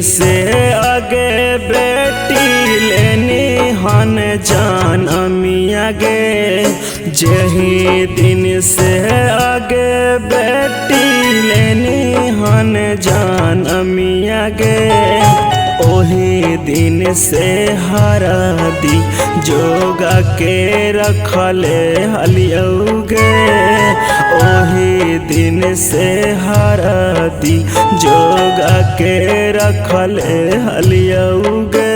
से आगे बेटी लेनी हन जान अमिया गे। जही दिन से आगे बेटी लेनी हन जान अमिया गे। ओही दिन से हरदी जोगा के रखले हलियौगे। ओही दिन से हरदी जोगा के रखले हलियौगे।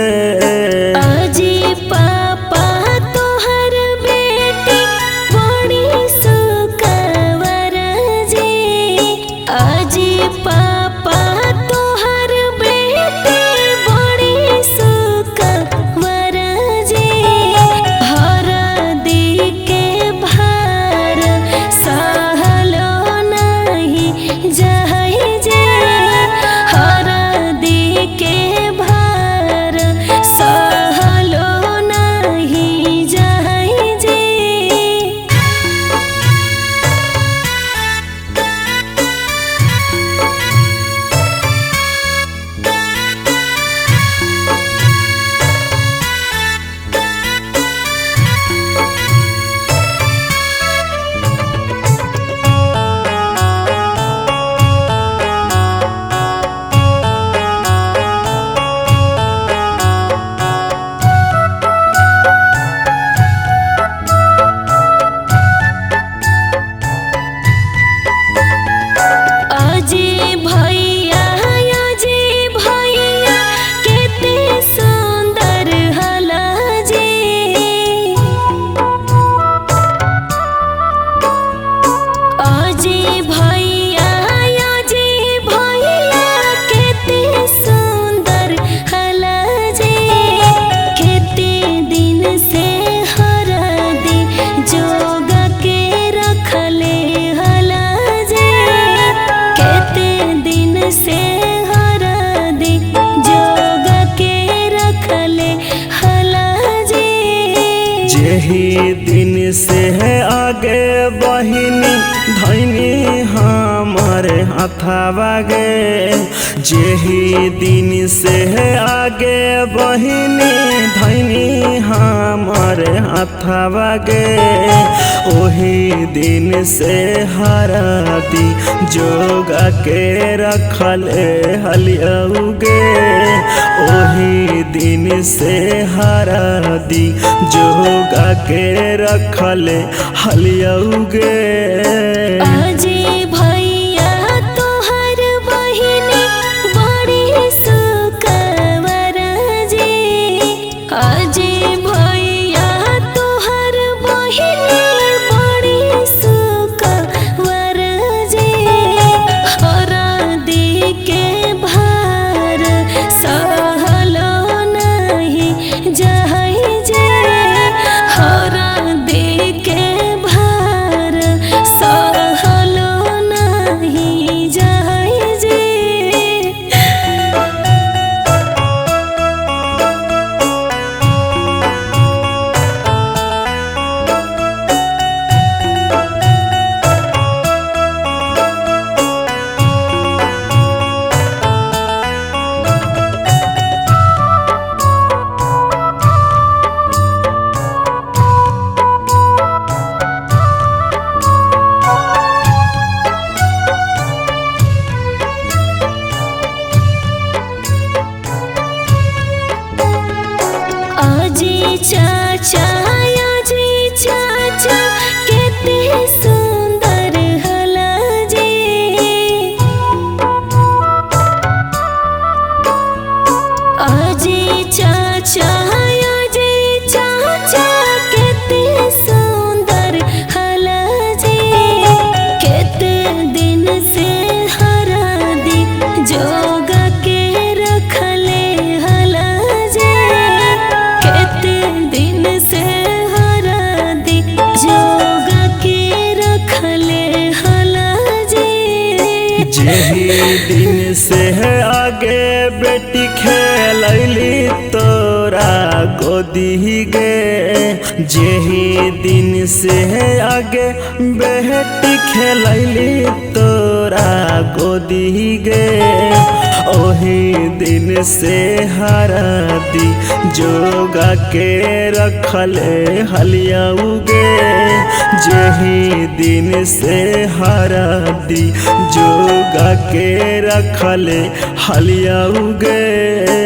आजी पापा तोहर बेटी बड़ी सुकवर जी। आजी पापा तोहर बेटी बड़ी सुकवर जी। हरदी के भार सहलो नहीं जाहि जे। हरदी के भार सहलो नहीं जाहि जे। आजी भैया आजी भैया केते सुंदर हला जी। आजी भैया आजी भैया केते सुंदर हला जी। केते दिन से हरदी जोगा के रखले हला जी। केते दिन से हरदी जोगा के रखले हला जी। जेही दिन से है आगे बहिनी धैनी हमारे हथवा गे। जेही दिन से है आगे बहिनी धैनी हमारे हथवा गे। ओही दिन से हरदी जोगा के रखले हलियौगे। ओही दिन से हरदी जोगा के रखले हलियौगे। आजी भैया तोहर बहिनी बड़ी सुकवर जी। आजी भैया तोहर बहिनी बड़ी सुकवर जी। हरदी के भार सहलो नहीं जाहि जे। हरदी के भार सहलो नहीं जाहि जे। आजी चाचा आजी चाचा केते सुंदर हला जी। आजी चाचा आजी चाचा केते सुंदर हला जी। केते दिन से हरदी जोगा के रखले हला जी। केते दिन से हरदी जोगा के रखले हला जी। जेही दिन से है आगे बेटी खेलैली तोरा गोदी गे। जेही दिन से आगे बेटी खेलैली तोरा गोदी गे, ओही दिन से हरदी जोगा के रखले हलिया उगे। जेही दिन से हरदी जोगा के रखले हलिया उगे।